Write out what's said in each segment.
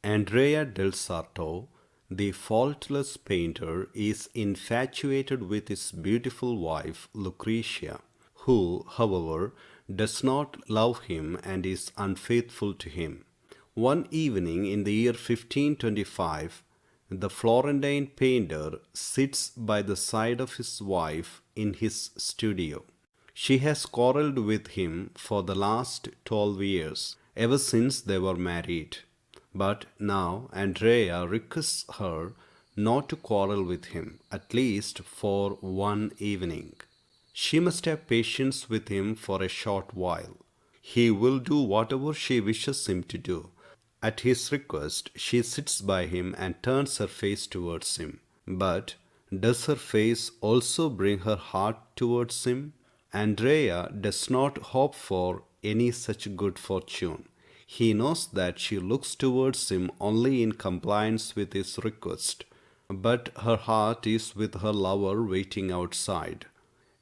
Andrea del Sarto, the faultless painter, is infatuated with his beautiful wife Lucretia, who, however, does not love him and is unfaithful to him. One evening in the year 1525, the Florentine painter sits by the side of his wife in his studio. She has quarreled with him for the last 12 years, ever since they were married. But now Andrea requests her not to quarrel with him, at least for one evening. She must have patience with him for a short while. He will do whatever she wishes him to do. At his request, she sits by him and turns her face towards him. But does her face also bring her heart towards him? Andrea does not hope for any such good fortune. He knows that she looks towards him only in compliance with his request, but her heart is with her lover waiting outside.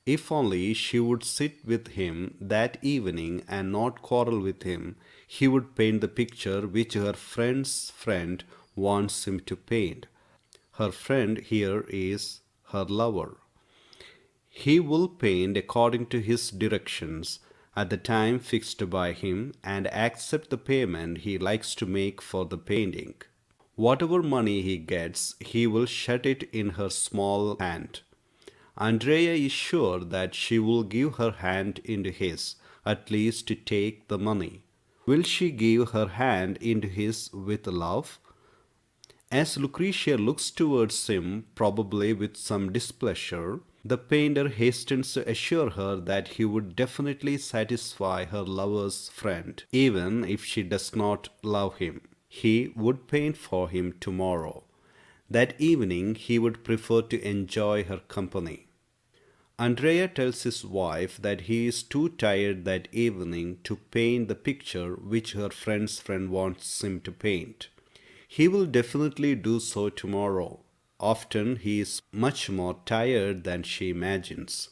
If only she would sit with him that evening and not quarrel with him, he would paint the picture which her friend's friend wants him to paint. Her friend here is her lover. He will paint according to his directions at the time fixed by him and accept the payment he likes to make for the painting. Whatever money he gets, he will shut it in her small hand. Andrea is sure that she will give her hand into his, at least to take the money. Will she give her hand into his with love? As Lucretia looks towards him, probably with some displeasure, the painter hastens to assure her that he would definitely satisfy her lover's friend, even if she does not love him. He would paint for him tomorrow. That evening he would prefer to enjoy her company. Andrea tells his wife that he is too tired that evening to paint the picture which her friend's friend wants him to paint. He will definitely do so tomorrow. Often he is much more tired than she imagines.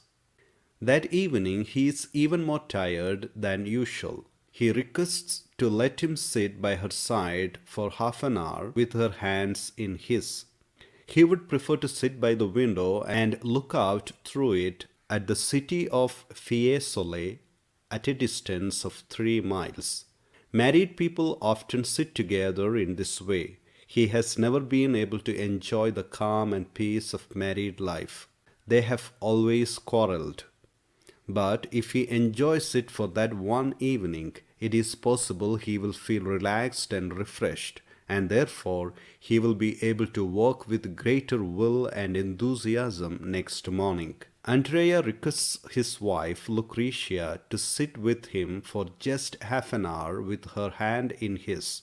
That evening he is even more tired than usual. He requests to let him sit by her side for half an hour with her hands in his. He would prefer to sit by the window and look out through it at the city of Fiesole at a distance of 3 miles. Married people often sit together in this way. He has never been able to enjoy the calm and peace of married life. They have always quarreled. But if he enjoys it for that one evening, it is possible he will feel relaxed and refreshed, and therefore he will be able to work with greater will and enthusiasm next morning. Andrea requests his wife Lucretia to sit with him for just half an hour with her hand in his.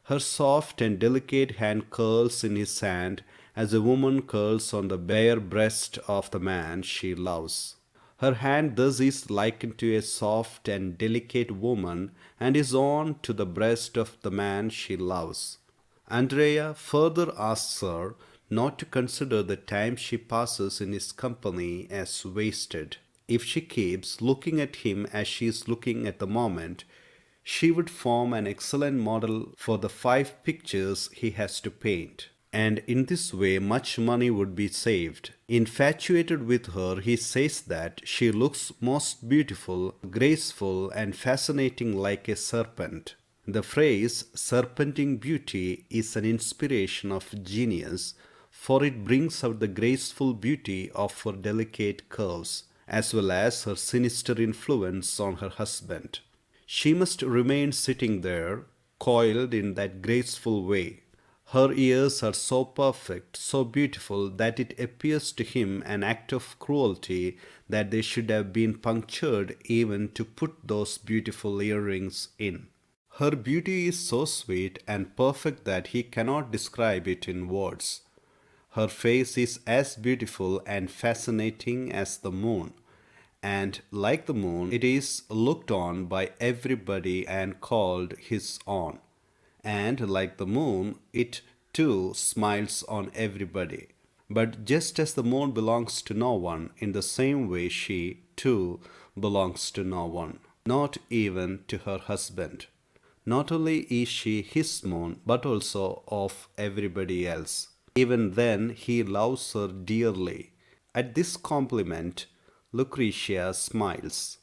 Her soft and delicate hand curls in his hand as a woman curls on the bare breast of the man she loves. Her hand thus is likened to a soft and delicate woman and is on to the breast of the man she loves. Andrea further asks her not to consider the time she passes in his company as wasted. If she keeps looking at him as she is looking at the moment, she would form an excellent model for the 5 pictures he has to paint. And in this way much money would be saved. Infatuated with her, he says that she looks most beautiful, graceful, and fascinating like a serpent. The phrase serpentine beauty is an inspiration of genius, for it brings out the graceful beauty of her delicate curves, as well as her sinister influence on her husband. She must remain sitting there, coiled in that graceful way. Her ears are so perfect, so beautiful, that it appears to him an act of cruelty that they should have been punctured even to put those beautiful earrings in. Her beauty is so sweet and perfect that he cannot describe it in words. Her face is as beautiful and fascinating as the moon. And like the moon, it is looked on by everybody and called his own. And like the moon, it too smiles on everybody. But just as the moon belongs to no one, in the same way she too belongs to no one, not even to her husband. Not only is she his moon, but also of everybody else. Even then, he loves her dearly. At this compliment, Lucretia smiles.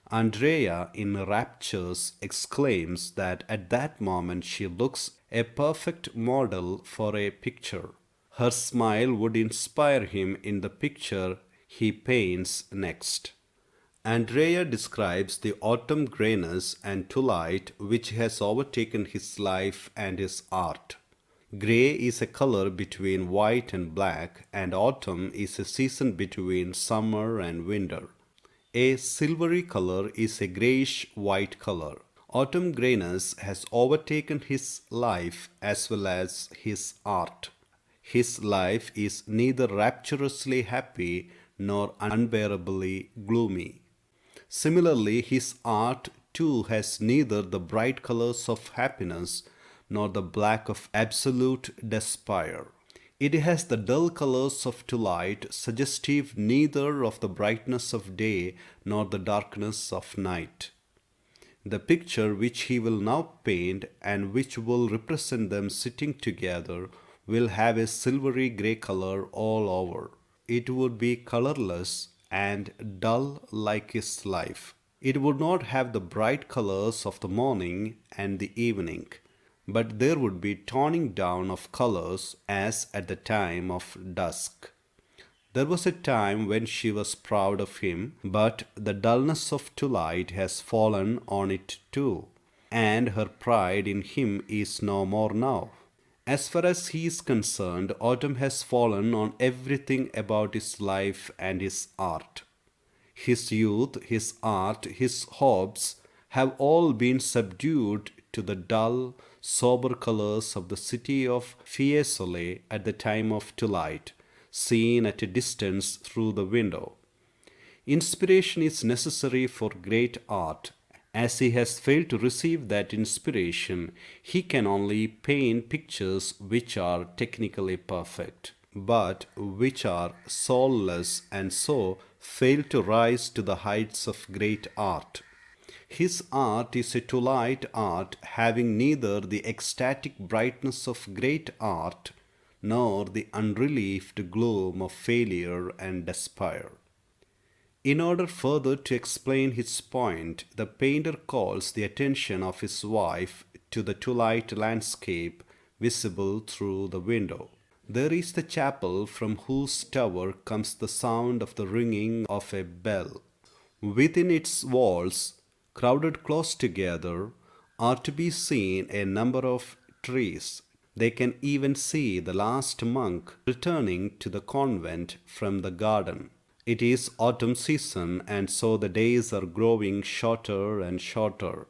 Andrea, in raptures, exclaims that at that moment she looks a perfect model for a picture. Her smile would inspire him in the picture he paints next. Andrea describes the autumn grayness and twilight which has overtaken his life and his art. Grey is a color between white and black, and autumn is a season between summer and winter. A silvery color is a grayish white color. Autumn grayness has overtaken his life as well as his art. His life is neither rapturously happy nor unbearably gloomy. Similarly, his art too has neither the bright colors of happiness nor the black of absolute despair. It has the dull colors of twilight, suggestive neither of the brightness of day nor the darkness of night. The picture which he will now paint and which will represent them sitting together will have a silvery grey color all over. It would be colorless and dull like his life. It would not have the bright colors of the morning and the evening, but there would be toning down of colors as at the time of dusk. There was a time when she was proud of him, but the dullness of twilight has fallen on it too, and her pride in him is no more now. As far as he is concerned, autumn has fallen on everything about his life and his art. His youth, his art, his hopes have all been subdued to the dull, sober colors of the city of Fiesole at the time of twilight, seen at a distance through the window. Inspiration is necessary for great art. As he has failed to receive that inspiration, he can only paint pictures which are technically perfect, but which are soulless and so fail to rise to the heights of great art. His art is a twilight art having neither the ecstatic brightness of great art nor the unrelieved gloom of failure and despair. In order further to explain his point, the painter calls the attention of his wife to the twilight landscape visible through the window. There is the chapel from whose tower comes the sound of the ringing of a bell. Within its walls, crowded close together, are to be seen a number of trees. They can even see the last monk returning to the convent from the garden. It is autumn season, and so the days are growing shorter and shorter.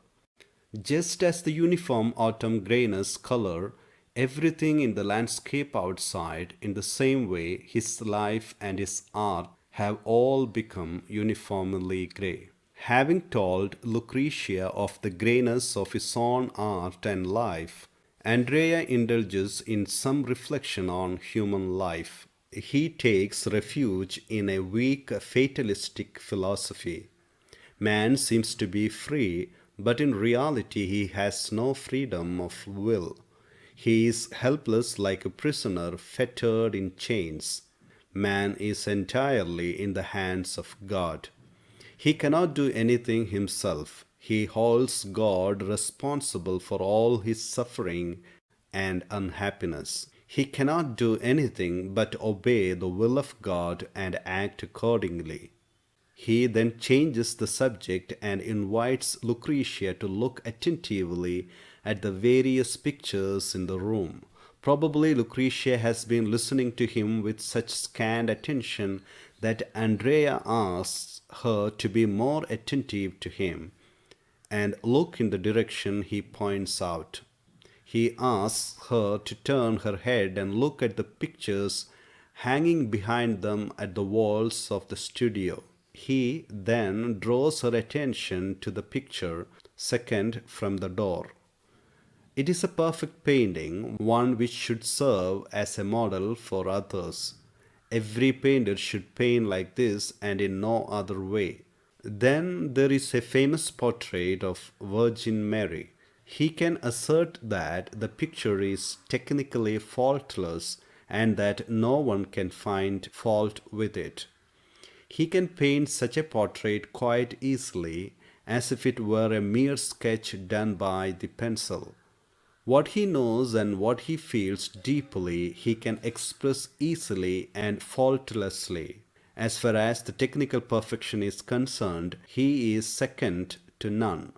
Just as the uniform autumn grayness color everything in the landscape outside, in the same way his life and his art have all become uniformly grey. Having told Lucretia of the greyness of his own art and life, Andrea indulges in some reflection on human life. He takes refuge in a weak fatalistic philosophy. Man seems to be free, but in reality he has no freedom of will. He is helpless like a prisoner fettered in chains. Man is entirely in the hands of God. He cannot do anything himself. He holds God responsible for all his suffering and unhappiness. He cannot do anything but obey the will of God and act accordingly. He then changes the subject and invites Lucretia to look attentively at the various pictures in the room. Probably Lucretia has been listening to him with such scant attention that Andrea asks her to be more attentive to him and look in the direction he points out. He asks her to turn her head and look at the pictures hanging behind them at the walls of the studio. He then draws her attention to the picture second from the door. It is a perfect painting, one which should serve as a model for others. Every painter should paint like this and in no other way. Then there is a famous portrait of Virgin Mary. He can assert that the picture is technically faultless and that no one can find fault with it. He can paint such a portrait quite easily, as if it were a mere sketch done by the pencil. What he knows and what he feels deeply, he can express easily and faultlessly. As far as the technical perfection is concerned, he is second to none.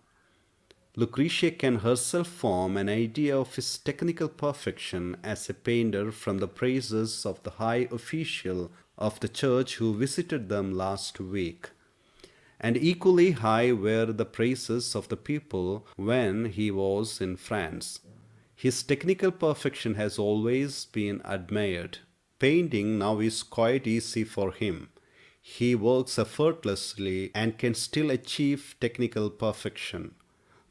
Lucretia can herself form an idea of his technical perfection as a painter from the praises of the high official of the church who visited them last week. And equally high were the praises of the people when he was in France. His technical perfection has always been admired. Painting now is quite easy for him. He works effortlessly and can still achieve technical perfection.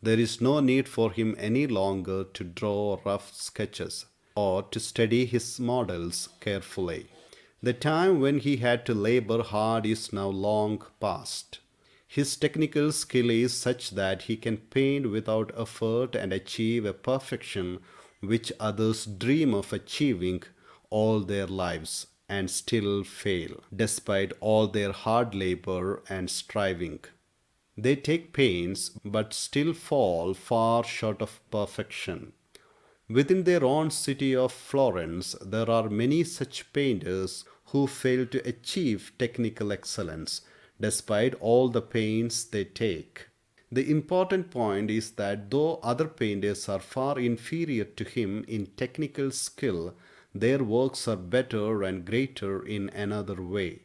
There is no need for him any longer to draw rough sketches or to study his models carefully. The time when he had to labor hard is now long past. His technical skill is such that he can paint without effort and achieve a perfection which others dream of achieving all their lives and still fail, despite all their hard labor and striving. They take pains but still fall far short of perfection. Within their own city of Florence, there are many such painters who fail to achieve technical excellence despite all the pains they take. The important point is that though other painters are far inferior to him in technical skill, their works are better and greater in another way.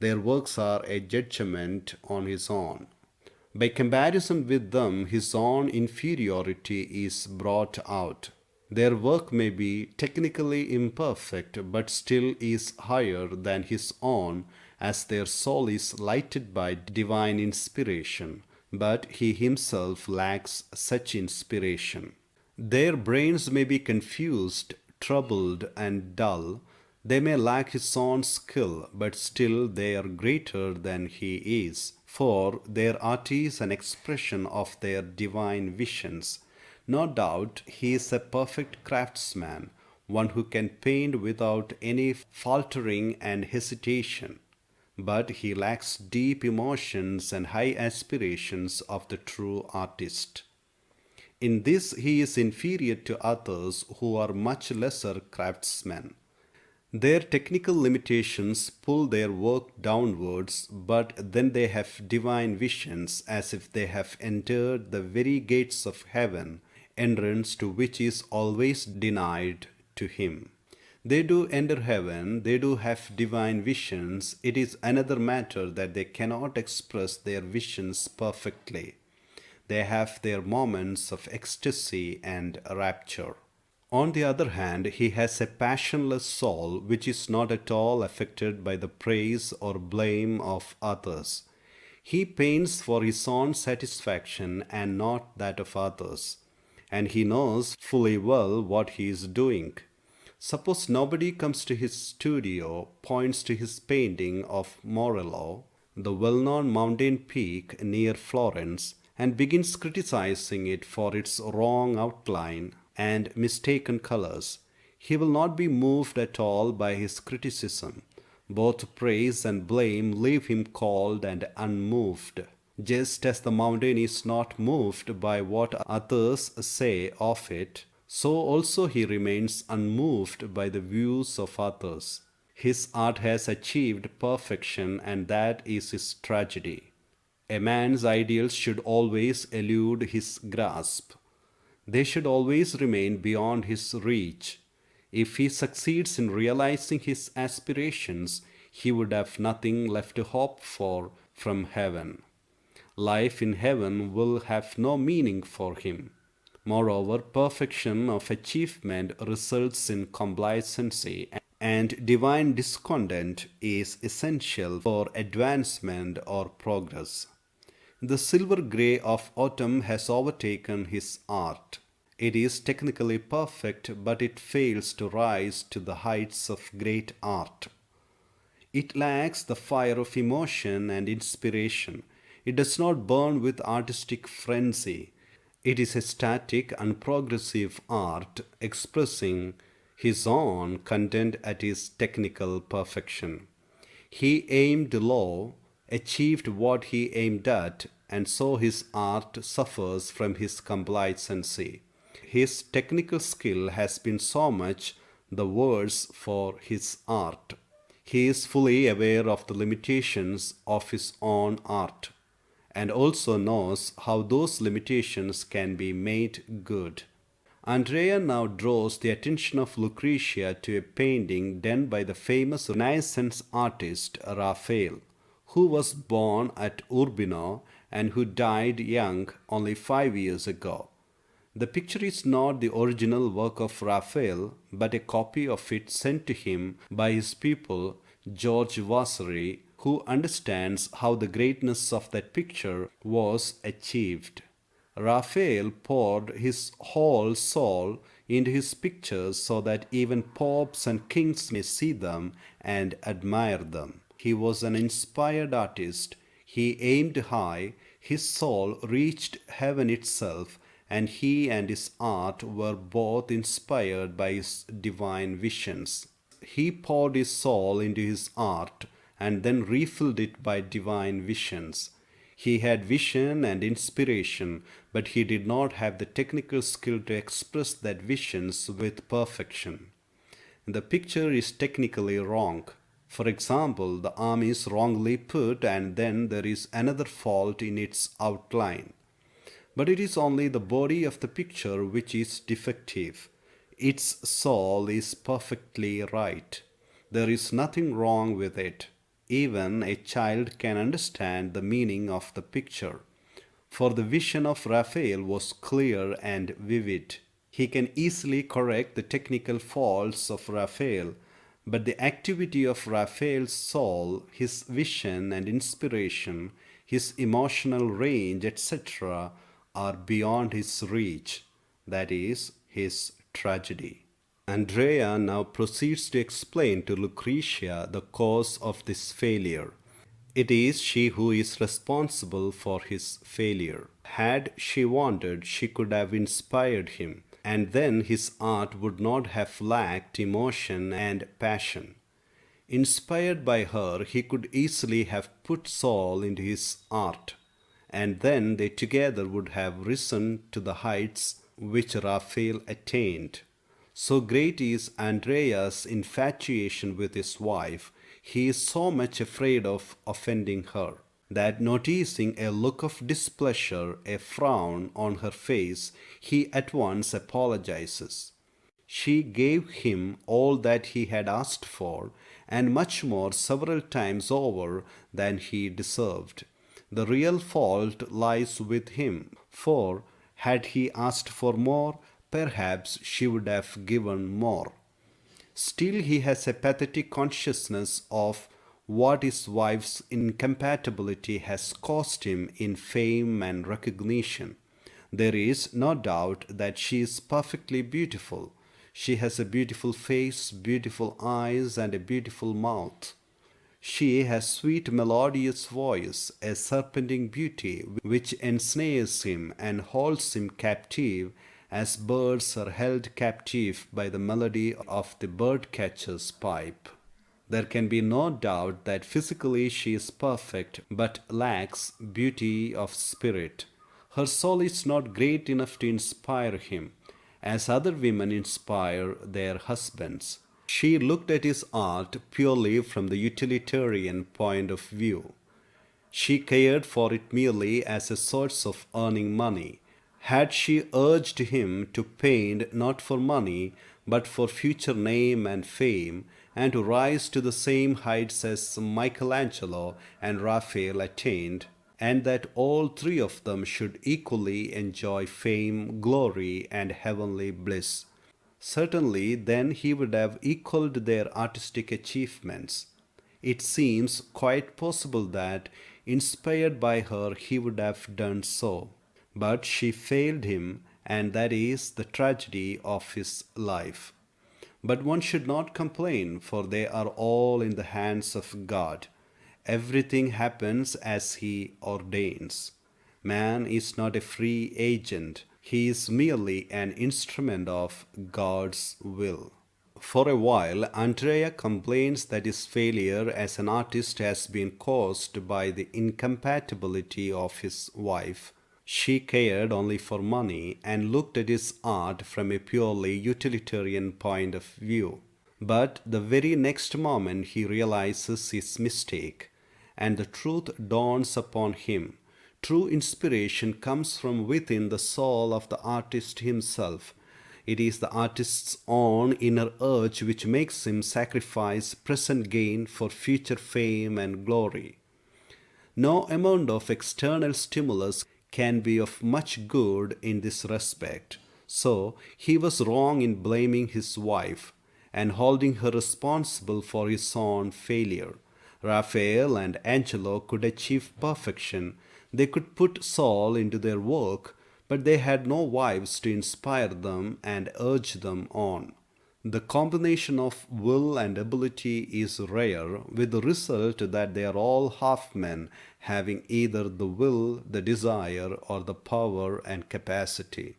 Their works are a judgment on his own. By comparison with them, his own inferiority is brought out. Their work may be technically imperfect, but still is higher than his own, as their soul is lighted by divine inspiration, but he himself lacks such inspiration. Their brains may be confused, troubled, and dull. They may lack his own skill, but still they are greater than he is, for their art is an expression of their divine visions. No doubt he is a perfect craftsman, one who can paint without any faltering and hesitation. But he lacks deep emotions and high aspirations of the true artist. In this he is inferior to others who are much lesser craftsmen. Their technical limitations pull their work downwards, but then they have divine visions as if they have entered the very gates of heaven, entrance to which is always denied to him. They do enter heaven, they do have divine visions. It is another matter that they cannot express their visions perfectly. They have their moments of ecstasy and rapture. On the other hand, he has a passionless soul which is not at all affected by the praise or blame of others. He paints for his own satisfaction and not that of others, and he knows fully well what he is doing. Suppose nobody comes to his studio, points to his painting of Morello, the well known mountain peak near Florence, and begins criticizing it for its wrong outline and mistaken colors. He will not be moved at all by his criticism. Both praise and blame leave him cold and unmoved. Just as the mountain is not moved by what others say of it, so also he remains unmoved by the views of others. His art has achieved perfection, and that is his tragedy. A man's ideals should always elude his grasp. They should always remain beyond his reach. If he succeeds in realizing his aspirations, he would have nothing left to hope for from heaven. Life in heaven will have no meaning for him. Moreover, perfection of achievement results in complacency, and divine discontent is essential for advancement or progress. The silver grey of autumn has overtaken his art. It is technically perfect, but it fails to rise to the heights of great art. It lacks the fire of emotion and inspiration. It does not burn with artistic frenzy. It is a static and progressive art expressing his own content at its technical perfection. He aimed low, achieved what he aimed at, and so his art suffers from his complacency. His technical skill has been so much the worse for his art. He is fully aware of the limitations of his own art and also knows how those limitations can be made good. Andrea now draws the attention of Lucretia to a painting done by the famous Renaissance artist Raphael, who was born at Urbino and who died young only 5 years ago. The picture is not the original work of Raphael, but a copy of it sent to him by his pupil George Vasari, who understands how the greatness of that picture was achieved. Raphael poured his whole soul into his pictures so that even popes and kings may see them and admire them. He was an inspired artist. He aimed high, his soul reached heaven itself, and he and his art were both inspired by his divine visions. He poured his soul into his art and then refilled it by divine visions. He had vision and inspiration, but he did not have the technical skill to express that visions with perfection. The picture is technically wrong. For example, the arm is wrongly put and then there is another fault in its outline. But it is only the body of the picture which is defective. Its soul is perfectly right. There is nothing wrong with it. Even a child can understand the meaning of the picture. For the vision of Raphael was clear and vivid. He can easily correct the technical faults of Raphael, but the activity of Raphael's soul, his vision and inspiration, his emotional range, etc., are beyond his reach. That is his tragedy. Andrea now proceeds to explain to Lucretia the cause of this failure. It is she who is responsible for his failure. Had she wanted, she could have inspired him, and then his art would not have lacked emotion and passion. Inspired by her, he could easily have put soul into his art, and then they together would have risen to the heights which Raphael attained. So great is Andrea's infatuation with his wife, he is so much afraid of offending her, that noticing a look of displeasure, a frown on her face, he at once apologizes. She gave him all that he had asked for, and much more several times over than he deserved. The real fault lies with him, for had he asked for more, perhaps she would have given more. Still, he has a pathetic consciousness of what his wife's incompatibility has cost him in fame and recognition. There is no doubt that she is perfectly beautiful. She has a beautiful face, beautiful eyes, and a beautiful mouth. She has sweet melodious voice, a serpentine beauty which ensnares him and holds him captive as birds are held captive by the melody of the birdcatcher's pipe. There can be no doubt that physically she is perfect but lacks beauty of spirit. Her soul is not great enough to inspire him, as other women inspire their husbands. She looked at his art purely from the utilitarian point of view. She cared for it merely as a source of earning money. Had she urged him to paint not for money, but for future name and fame, and to rise to the same heights as Michelangelo and Raphael attained, and that all three of them should equally enjoy fame, glory, and heavenly bliss, certainly then he would have equaled their artistic achievements. It seems quite possible that, inspired by her, he would have done so. But she failed him, and that is the tragedy of his life. But one should not complain, for they are all in the hands of God. Everything happens as He ordains. Man is not a free agent. He is merely an instrument of God's will. For a while, Andrea complains that his failure as an artist has been caused by the incompatibility of his wife. She cared only for money and looked at his art from a purely utilitarian point of view. But the very next moment he realizes his mistake, and the truth dawns upon him. True inspiration comes from within the soul of the artist himself. It is the artist's own inner urge which makes him sacrifice present gain for future fame and glory. No amount of external stimulus can be of much good in this respect. So he was wrong in blaming his wife and holding her responsible for his own failure. Raphael and Angelo could achieve perfection. They could put soul into their work, but they had no wives to inspire them and urge them on. The combination of will and ability is rare, with the result that they are all half men, having either the will, the desire, or the power and capacity.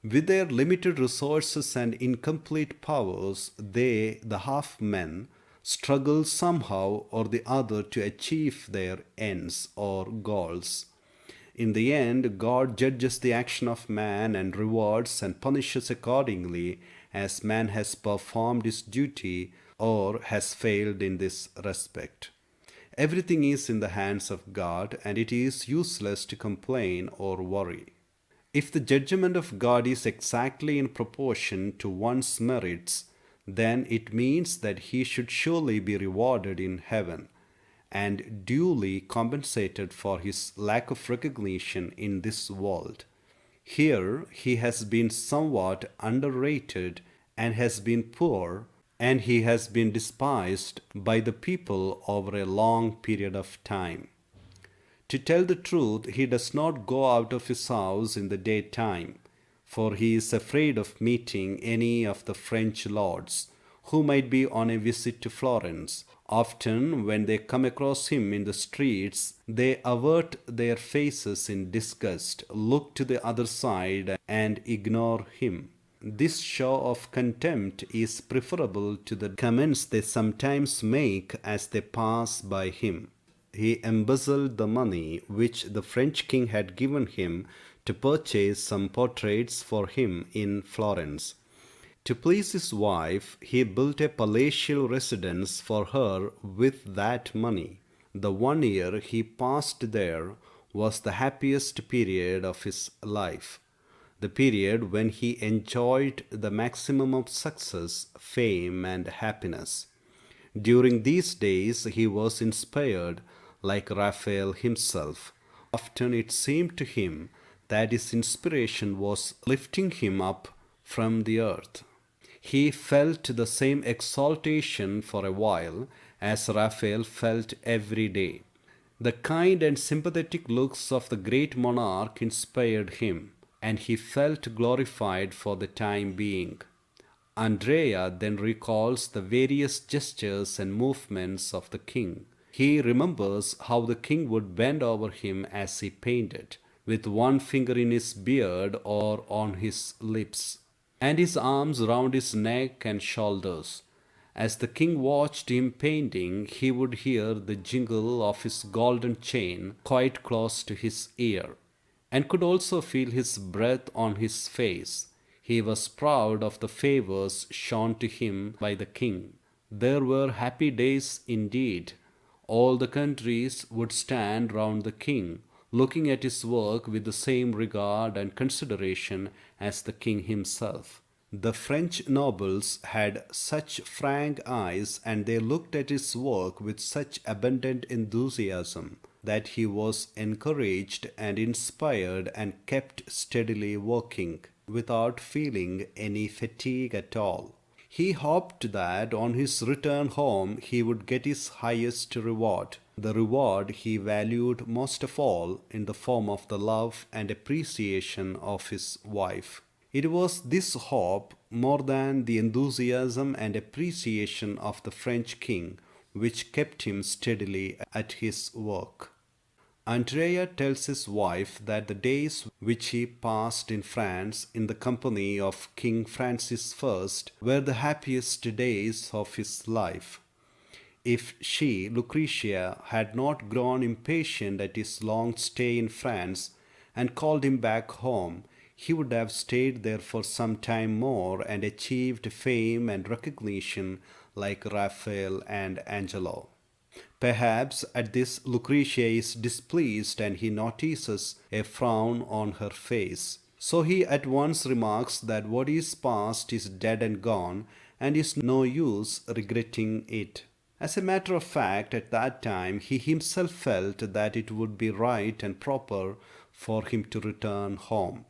With their limited resources and incomplete powers, they, the half men, struggle somehow or the other to achieve their ends or goals. In the end, God judges the action of man and rewards and punishes accordingly as man has performed his duty or has failed in this respect. Everything is in the hands of God, and it is useless to complain or worry. If the judgment of God is exactly in proportion to one's merits, then it means that he should surely be rewarded in heaven and duly compensated for his lack of recognition in this world. Here he has been somewhat underrated and has been poor, and he has been despised by the people over a long period of time. To tell the truth, he does not go out of his house in the daytime, for he is afraid of meeting any of the French lords who might be on a visit to Florence. Often, when they come across him in the streets, they avert their faces in disgust, look to the other side, and ignore him. This show of contempt is preferable to the comments they sometimes make as they pass by him. He embezzled the money which the French king had given him to purchase some portraits for him in Florence. To please his wife, he built a palatial residence for her with that money. The 1 year he passed there was the happiest period of his life, the period when he enjoyed the maximum of success, fame, and happiness. During these days he was inspired like Raphael himself. Often it seemed to him that his inspiration was lifting him up from the earth. He felt the same exaltation for a while as Raphael felt every day. The kind and sympathetic looks of the great monarch inspired him, and he felt glorified for the time being. Andrea then recalls the various gestures and movements of the king. He remembers how the king would bend over him as he painted, with one finger in his beard or on his lips, and his arms round his neck and shoulders. As the king watched him painting, he would hear the jingle of his golden chain quite close to his ear, and could also feel his breath on his face. He was proud of the favors shown to him by the king. There were happy days indeed. All the countries would stand round the king, looking at his work with the same regard and consideration as the king himself. The French nobles had such frank eyes, and they looked at his work with such abundant enthusiasm, that he was encouraged and inspired and kept steadily working without feeling any fatigue at all. He hoped that on his return home he would get his highest reward, the reward he valued most of all in the form of the love and appreciation of his wife. It was this hope, more than the enthusiasm and appreciation of the French king, which kept him steadily at his work. Andrea tells his wife that the days which he passed in France in the company of King Francis I were the happiest days of his life. If she, Lucretia, had not grown impatient at his long stay in France and called him back home, he would have stayed there for some time more and achieved fame and recognition like Raphael and Angelo. Perhaps at this Lucretia is displeased and he notices a frown on her face. So he at once remarks that what is past is dead and gone and is no use regretting it. As a matter of fact, at that time he himself felt that it would be right and proper for him to return home.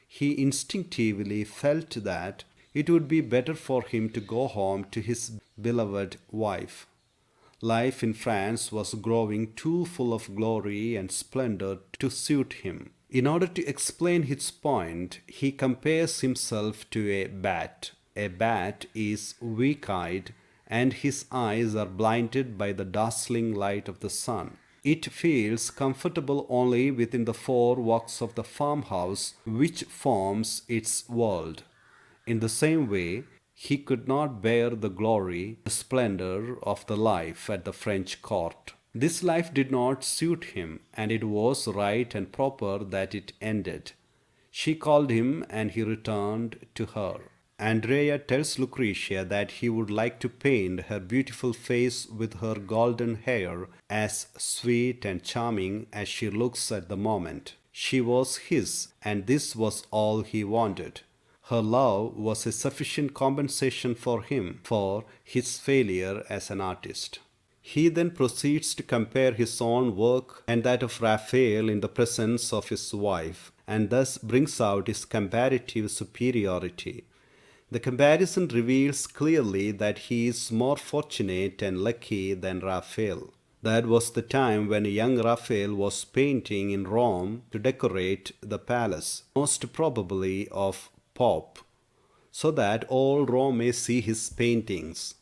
He instinctively felt that it would be better for him to go home to his beloved wife. Life in France was growing too full of glory and splendor to suit him. In order to explain his point, he compares himself to a bat. A bat is weak eyed and his eyes are blinded by the dazzling light of the sun. It feels comfortable only within the four walls of the farmhouse which forms its world. In the same way, he could not bear the glory, the splendor of the life at the French court. This life did not suit him, and it was right and proper that it ended. She called him, and he returned to her. Andrea tells Lucretia that he would like to paint her beautiful face with her golden hair as sweet and charming as she looks at the moment. She was his, and this was all he wanted. Her love was a sufficient compensation for him for his failure as an artist. He then proceeds to compare his own work and that of Raphael in the presence of his wife, and thus brings out his comparative superiority. The comparison reveals clearly that he is more fortunate and lucky than Raphael. That was the time when young Raphael was painting in Rome to decorate the palace, most probably of Pope, so that all Rome may see his paintings.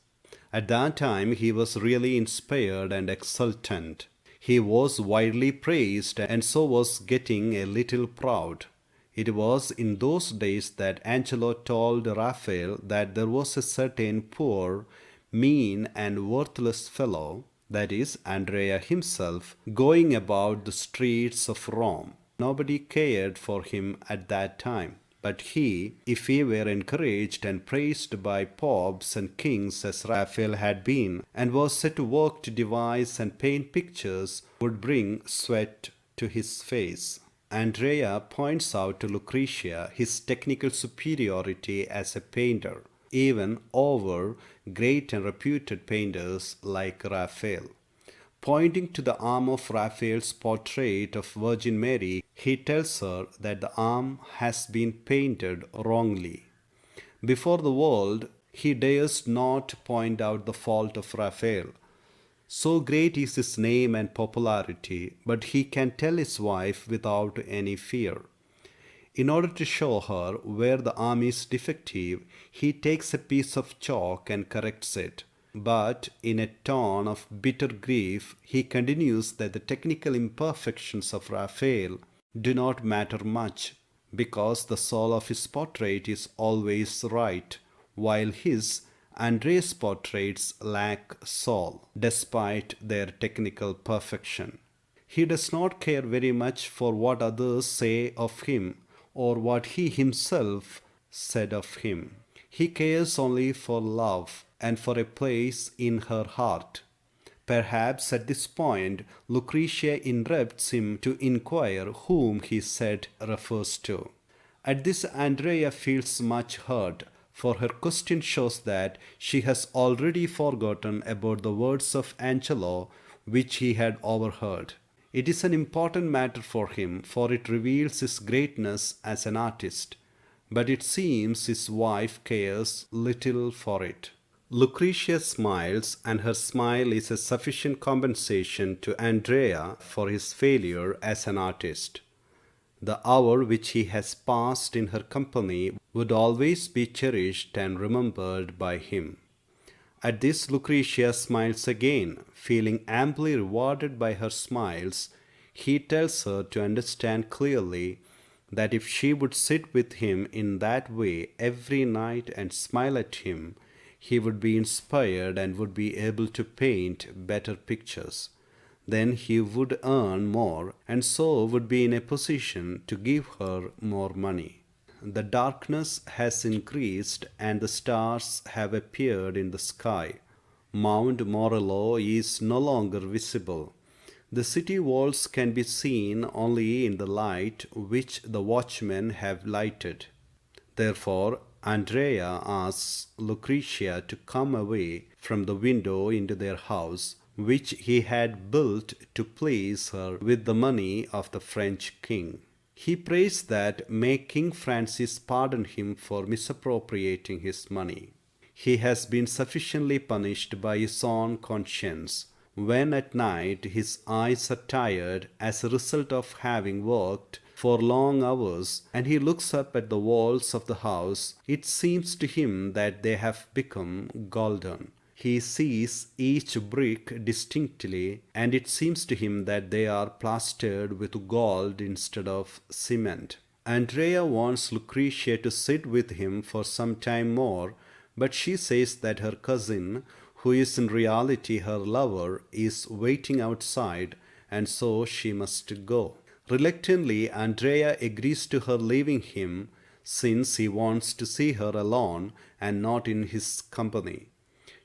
At that time he was really inspired and exultant. He was widely praised and so was getting a little proud. It was in those days that Angelo told Raphael that there was a certain poor, mean, and worthless fellow, that is, Andrea himself, going about the streets of Rome. Nobody cared for him at that time. But he, if he were encouraged and praised by popes and kings as Raphael had been, and was set to work to devise and paint pictures, would bring sweat to his face. Andrea points out to Lucretia his technical superiority as a painter, even over great and reputed painters like Raphael. Pointing to the arm of Raphael's portrait of Virgin Mary, he tells her that the arm has been painted wrongly. Before the world, he dares not point out the fault of Raphael. So great is his name and popularity, but he can tell his wife without any fear. In order to show her where the arm is defective, he takes a piece of chalk and corrects it. But in a tone of bitter grief, he continues that the technical imperfections of Raphael do not matter much, because the soul of his portrait is always right, while his, Andrea's portraits lack soul, despite their technical perfection. He does not care very much for what others say of him or what he himself said of him. He cares only for love and for a place in her heart. Perhaps at this point, Lucretia interrupts him to inquire whom he said refers to. At this, Andrea feels much hurt, for her question shows that she has already forgotten about the words of Angelo which he had overheard. It is an important matter for him, for it reveals his greatness as an artist, but it seems his wife cares little for it. Lucretia smiles, and her smile is a sufficient compensation to Andrea for his failure as an artist. The hour which he has passed in her company would always be cherished and remembered by him. At this, Lucretia smiles again. Feeling amply rewarded by her smiles, He tells her to understand clearly that if she would sit with him in that way every night and smile at him, he would be inspired and would be able to paint better pictures. Then he would earn more and so would be in a position to give her more money. The darkness has increased and the stars have appeared in the sky. Mount Morello is no longer visible. The city walls can be seen only in the light which the watchmen have lighted. Therefore, Andrea asks Lucretia to come away from the window into their house, which he had built to please her with the money of the French king. He prays that may King Francis pardon him for misappropriating his money. He has been sufficiently punished by his own conscience. When at night his eyes are tired as a result of having worked for long hours, and he looks up at the walls of the house, it seems to him that they have become golden. He sees each brick distinctly, and it seems to him that they are plastered with gold instead of cement. Andrea wants Lucretia to sit with him for some time more, but she says that her cousin, who is in reality her lover, is waiting outside, and so she must go. Reluctantly, Andrea agrees to her leaving him, since he wants to see her alone and not in his company.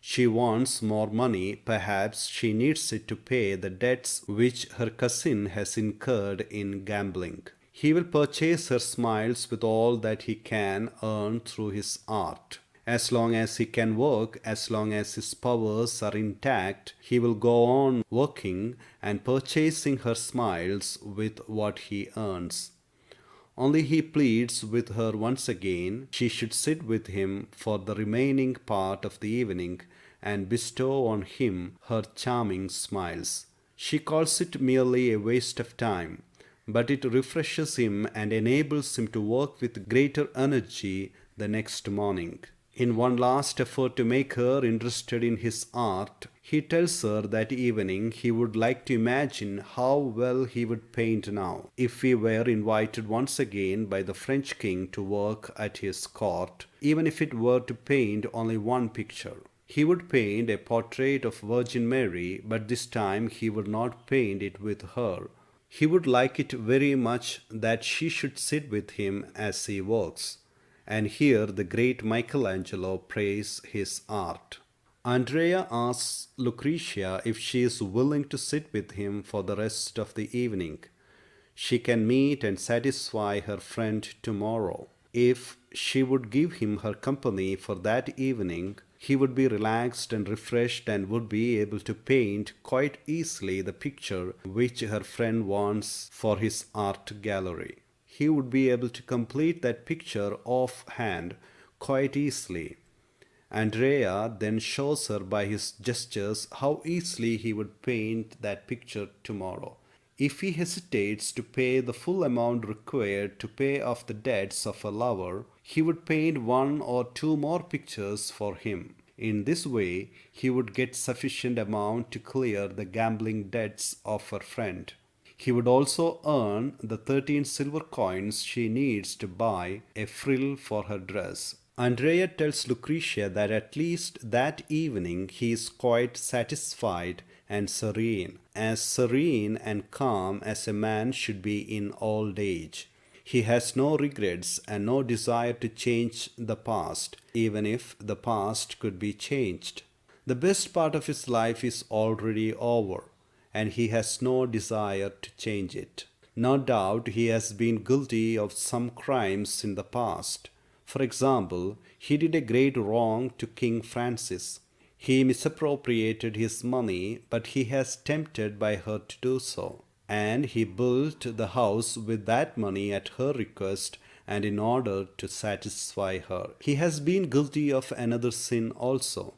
She wants more money, perhaps she needs it to pay the debts which her cousin has incurred in gambling. He will purchase her smiles with all that he can earn through his art. As long as he can work, as long as his powers are intact, he will go on working and purchasing her smiles with what he earns. Only he pleads with her once again she should sit with him for the remaining part of the evening and bestow on him her charming smiles. She calls it merely a waste of time, but it refreshes him and enables him to work with greater energy the next morning. In one last effort to make her interested in his art, he tells her that evening he would like to imagine how well he would paint now, if he were invited once again by the French king to work at his court, even if it were to paint only one picture. He would paint a portrait of Virgin Mary, but this time he would not paint it with her. He would like it very much that she should sit with him as he works. And here the great Michelangelo praise his art. Andrea asks Lucretia if she is willing to sit with him for the rest of the evening. She can meet and satisfy her friend tomorrow. If she would give him her company for that evening, he would be relaxed and refreshed and would be able to paint quite easily the picture which her friend wants for his art gallery. He would be able to complete that picture offhand quite easily. Andrea then shows her by his gestures how easily he would paint that picture tomorrow. If he hesitates to pay the full amount required to pay off the debts of a lover, he would paint one or two more pictures for him. In this way, he would get sufficient amount to clear the gambling debts of her friend. He would also earn the 13 silver coins she needs to buy a frill for her dress. Andrea tells Lucretia that at least that evening he is quite satisfied and serene and calm as a man should be in old age. He has no regrets and no desire to change the past, even if the past could be changed. The best part of his life is already over, and he has no desire to change it. No doubt he has been guilty of some crimes in the past. For example, he did a great wrong to King Francis. He misappropriated his money, but he has tempted by her to do so. And he built the house with that money at her request and in order to satisfy her. He has been guilty of another sin also,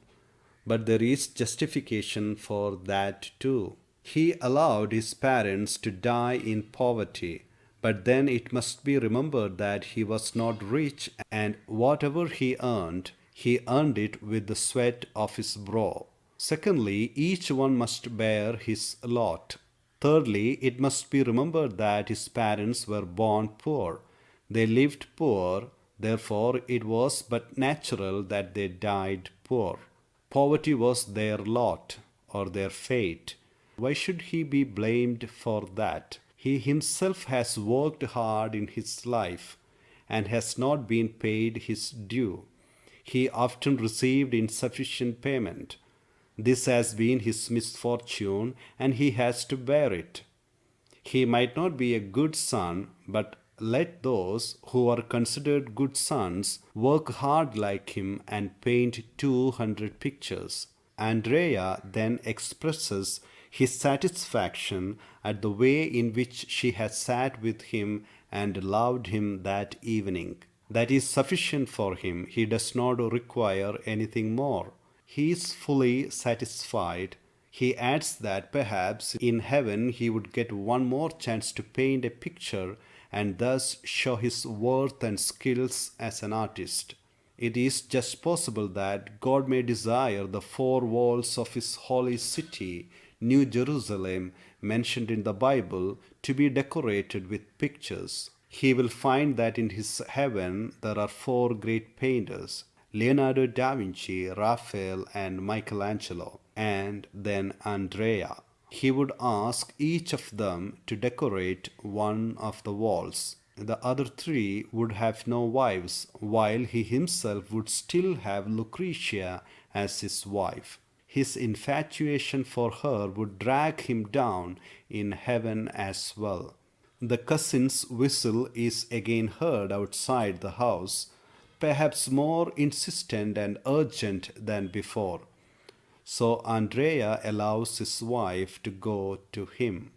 but there is justification for that too. He allowed his parents to die in poverty, but then it must be remembered that he was not rich, and whatever he earned it with the sweat of his brow. Secondly, each one must bear his lot. Thirdly, it must be remembered that his parents were born poor. They lived poor, therefore, it was but natural that they died poor. Poverty was their lot or their fate. Why should he be blamed for that? He himself has worked hard in his life and has not been paid his due. He often received insufficient payment. This has been his misfortune and he has to bear it. He might not be a good son, but let those who are considered good sons work hard like him and paint 200 pictures. Andrea then expresses his satisfaction at the way in which she has sat with him and loved him that evening. That is sufficient for him. He does not require anything more. He is fully satisfied. He adds that perhaps in heaven he would get one more chance to paint a picture and thus show his worth and skills as an artist. It is just possible that God may desire the four walls of his holy city, New Jerusalem, mentioned in the Bible, to be decorated with pictures. He will find that in his heaven there are four great painters: Leonardo da Vinci, Raphael, and Michelangelo, and then Andrea. He would ask each of them to decorate one of the walls. The other three would have no wives, while he himself would still have Lucretia as his wife. His infatuation for her would drag him down in heaven as well. The cousin's whistle is again heard outside the house, perhaps more insistent and urgent than before. So Andrea allows his wife to go to him.